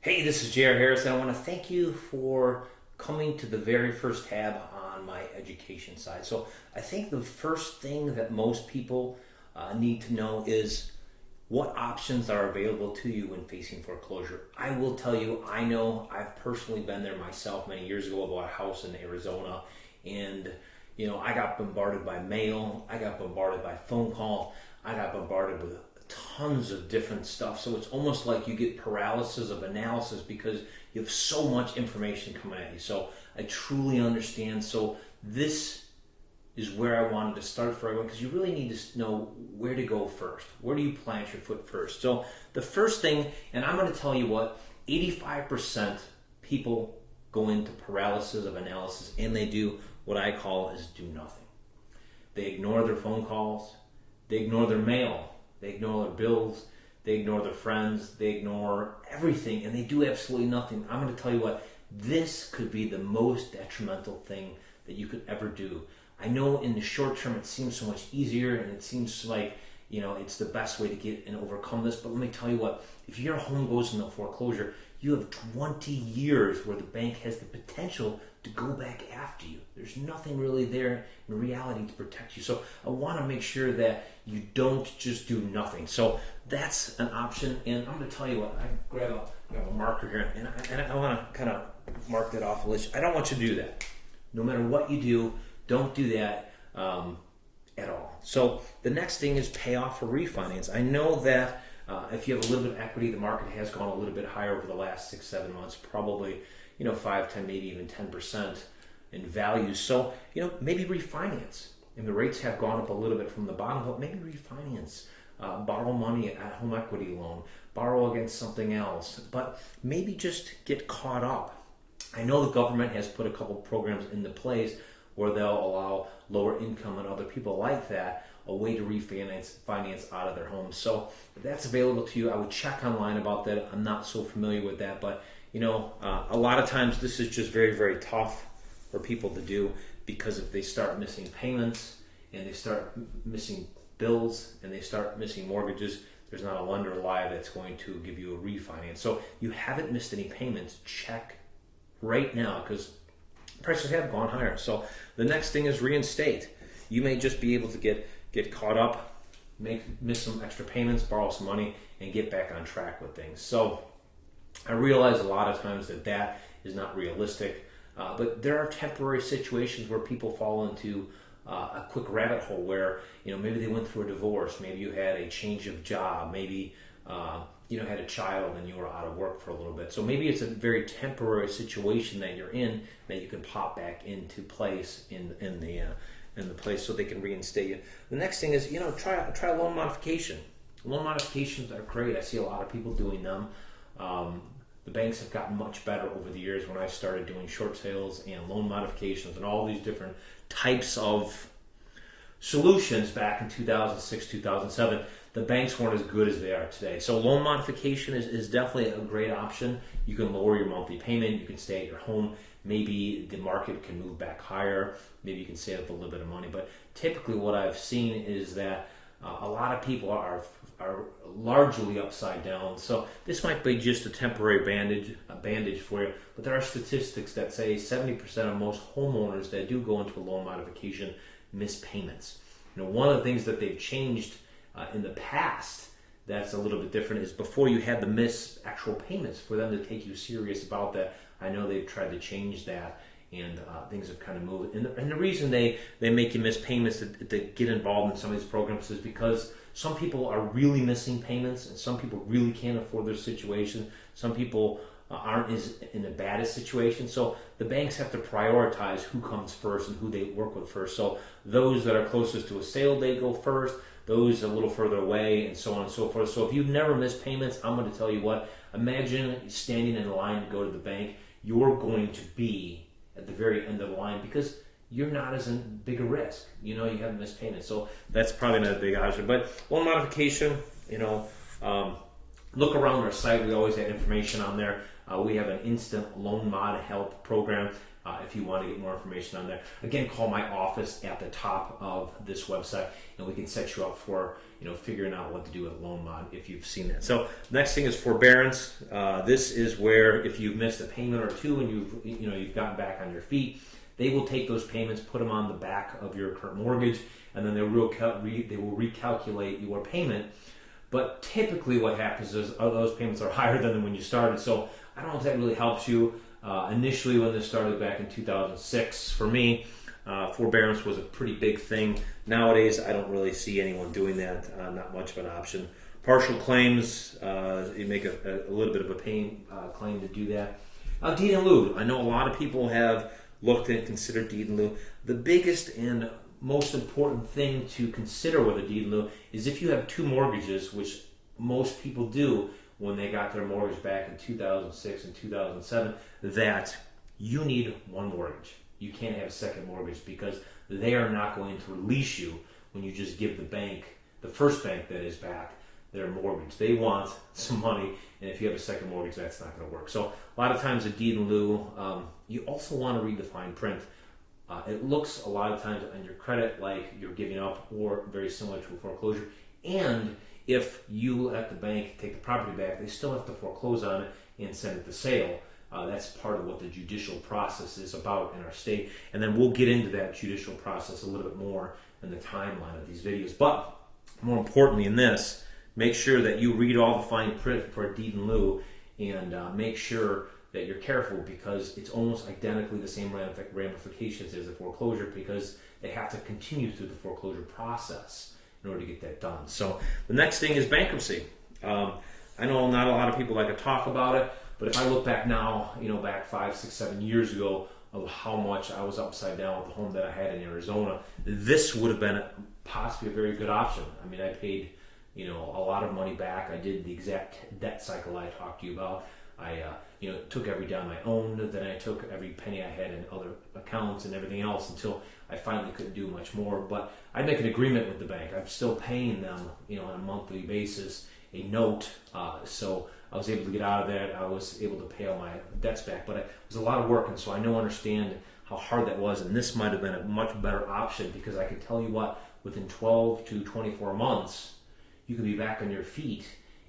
Hey, this is J.R. Harris, and I want to thank you for coming to the very first tab on my education side. So I think the first thing that most people need to know is what options are available to you when facing foreclosure. I will tell you, I know I've personally been there myself many years ago. I bought a house in Arizona, and I got bombarded by mail, I got bombarded by phone calls, I got bombarded with tons of different stuff. So it's almost like you get paralysis of analysis because you have so much information coming at you. So I truly understand. So this is where I wanted to start for everyone, because you really need to know where to go first. Where do you plant your foot first? So the first thing, and I'm going to tell you what, 85% people go into paralysis of analysis, and they do what I call is do nothing. They ignore their phone calls, they ignore their mail, they ignore their bills, they ignore their friends, they ignore everything, and they do absolutely nothing. I'm going to tell you what, this could be the most detrimental thing that you could ever do. I know in the short term it seems so much easier, and it seems like it's the best way to get and overcome this, but let me tell you what, if your home goes into foreclosure, you have 20 years where the bank has the potential to go back after you. There's nothing really there in reality to protect you. So I want to make sure that you don't just do nothing. So that's an option. And I'm going to tell you what, I grab a marker here, and I want to kind of mark that off a list. I don't want you to do that. No matter what you do, don't do that at all. So the next thing is pay off or refinance. I know that if you have a little bit of equity, the market has gone a little bit higher over the last 6-7 months, probably 5, 10, maybe even 10% in value. So maybe refinance. And the rates have gone up a little bit from the bottom, but maybe refinance, borrow money at home equity loan, borrow against something else, but maybe just get caught up. I know the government has put a couple programs into place where they'll allow lower income and other people like that a way to finance out of their homes. So if that's available to you, I would check online about that. I'm not so familiar with that, but a lot of times this is just very, very tough for people to do, because if they start missing payments and they start missing bills and they start missing mortgages, there's not a lender alive that's going to give you a refinance. So you haven't missed any payments, check right now, because prices have gone higher. So the next thing is reinstate. You may just be able to get caught up, miss some extra payments, borrow some money, and get back on track with things. So I realize a lot of times that is not realistic, but there are temporary situations where people fall into a quick rabbit hole where maybe they went through a divorce, maybe you had a change of job, maybe had a child and you were out of work for a little bit. So maybe it's a very temporary situation that you're in that you can pop back into place in the place so they can reinstate you. The next thing is try loan modification. Loan modifications are great. I see a lot of people doing them. The banks have gotten much better over the years. When I started doing short sales and loan modifications and all these different types of solutions back in 2006, 2007, the banks weren't as good as they are today. So loan modification is definitely a great option. You can lower your monthly payment. You can stay at your home. Maybe the market can move back higher. Maybe you can save up a little bit of money. But typically what I've seen is that a lot of people are largely upside down. So this might be just a temporary bandage for you. But there are statistics that say 70% of most homeowners that do go into a loan modification miss payments. One of the things that they've changed in the past that's a little bit different is before you had to miss actual payments for them to take you serious about that. I know they've tried to change that, and things have kind of moved. And the reason they make you miss payments to get involved in some of these programs is because some people are really missing payments, and some people really can't afford their situation. Some people aren't in the baddest situation. So the banks have to prioritize who comes first and who they work with first. So those that are closest to a sale date go first, those a little further away, and so on and so forth. So if you've never missed payments, I'm going to tell you what, imagine standing in line to go to the bank. You're going to be at the very end of the line because you're not as in big a risk. You haven't missed payments. So that's probably not a big option. But loan modification, look around our site. We always have information on there. We have an instant loan mod help program if you want to get more information on there. Again, call my office at the top of this website, and we can set you up for figuring out what to do with loan mod if you've seen that. So next thing is forbearance. This is where if you've missed a payment or two and you've gotten back on your feet, they will take those payments, put them on the back of your current mortgage, and then they will recalculate your payment. But typically what happens is those payments are higher than when you started. So I don't know if that really helps you. Initially when this started back in 2006, for me, forbearance was a pretty big thing. Nowadays, I don't really see anyone doing that. Not much of an option. Partial claims, you make a little bit of a pain claim to do that. Deed in lieu. I know a lot of people have looked and considered deed in lieu. The biggest and most important thing to consider with a deed in lieu is if you have two mortgages, which most people do when they got their mortgage back in 2006 and 2007, that you need one mortgage. You can't have a second mortgage because they are not going to release you when you just give the bank, the first bank that is back, their mortgage. They want some money, and if you have a second mortgage, that's not going to work. So a lot of times a deed in lieu, you also want to read the fine print. It looks a lot of times on your credit like you're giving up or very similar to a foreclosure. And if you let the bank take the property back, they still have to foreclose on it and send it to sale. That's part of what the judicial process is about in our state. And then we'll get into that judicial process a little bit more in the timeline of these videos. But more importantly in this, make sure that you read all the fine print for a deed in lieu, and make sure that you're careful because it's almost identically the same ramifications as a foreclosure because they have to continue through the foreclosure process in order to get that done. So the next thing is bankruptcy. I know not a lot of people like to talk about it, but if I look back now, back 5, 6, 7 years ago of how much I was upside down with the home that I had in Arizona, this would have been possibly a very good option. I mean, I paid a lot of money back. I did the exact debt cycle I talked to you about. I took every dime I owned, then I took every penny I had in other accounts and everything else until I finally couldn't do much more. But I make an agreement with the bank. I'm still paying them, on a monthly basis, a note. So I was able to get out of that. I was able to pay all my debts back. But it was a lot of work, and so I understand how hard that was. And this might have been a much better option because I can tell you what, within 12 to 24 months, you can be back on your feet.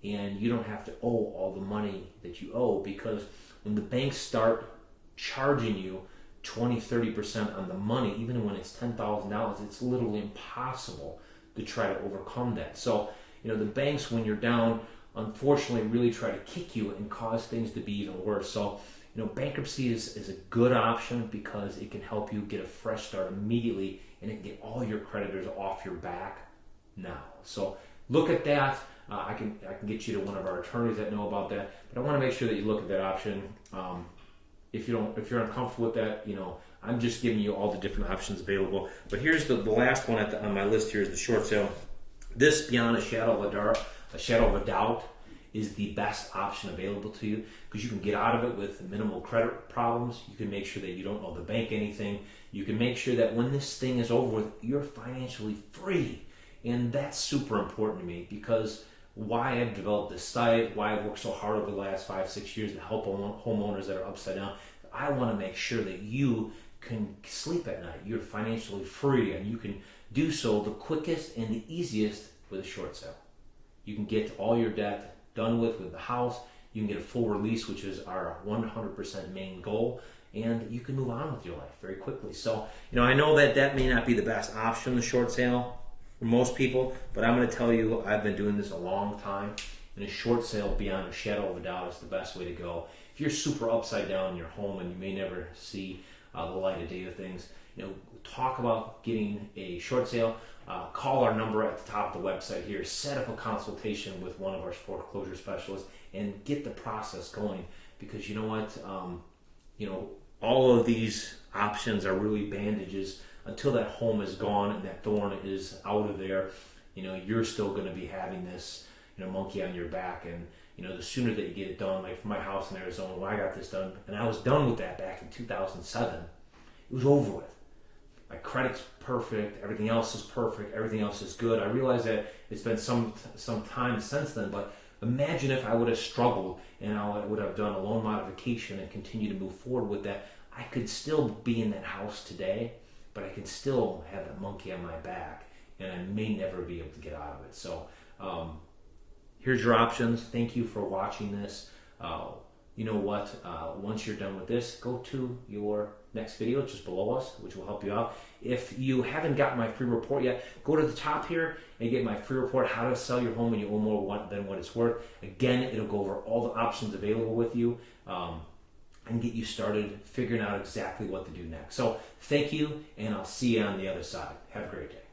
And you don't have to owe all the money that you owe because when the banks start charging you 20-30% on the money, even when it's $10,000, it's literally impossible to try to overcome that. So, the banks, when you're down, unfortunately really try to kick you and cause things to be even worse. So, bankruptcy is a good option because it can help you get a fresh start immediately and it can get all your creditors off your back now. So look at that. I can get you to one of our attorneys that know about that, but I want to make sure that you look at that option. If you're uncomfortable with that, I'm just giving you all the different options available. But here's the last one on my list. Here is the short sale. This, beyond a shadow of a doubt, is the best option available to you because you can get out of it with minimal credit problems. You can make sure that you don't owe the bank anything. You can make sure that when this thing is over with, you're financially free, and that's super important to me because why I've developed this site, why I've worked so hard over the last 5-6 years to help homeowners that are upside down. I want to make sure that you can sleep at night. You're financially free, and you can do so the quickest and the easiest with a short sale. You can get all your debt done with the house. You can get a full release, which is our 100% main goal, and you can move on with your life very quickly. So, I know that may not be the best option, the short sale, for most people, but I'm going to tell you I've been doing this a long time, and a short sale, beyond a shadow of a doubt, is the best way to go. If you're super upside down in your home and you may never see the light of day of things, talk about getting a short sale. Call our number at the top of the website here. Set up a consultation with one of our foreclosure specialists and get the process going. Because you know what, all of these options are really bandages until that home is gone and that thorn is out of there. You're still going to be having this, monkey on your back, and the sooner that you get it done. Like for my house in Arizona, when I got this done, and I was done with that back in 2007, it was over with. My credit's perfect, everything else is perfect, everything else is good. I realize that it's been some time since then, but imagine if I would have struggled and I would have done a loan modification and continue to move forward with that. I could still be in that house today, but I can still have that monkey on my back, and I may never be able to get out of it. So here's your options. Thank you for watching this. You know what? Once you're done with this, go to your next video just below us, which will help you out. If you haven't got my free report yet, go to the top here and get my free report, How to Sell Your Home When You Owe More Than What It's Worth. Again, it'll go over all the options available with you and get you started figuring out exactly what to do next. So thank you, and I'll see you on the other side. Have a great day.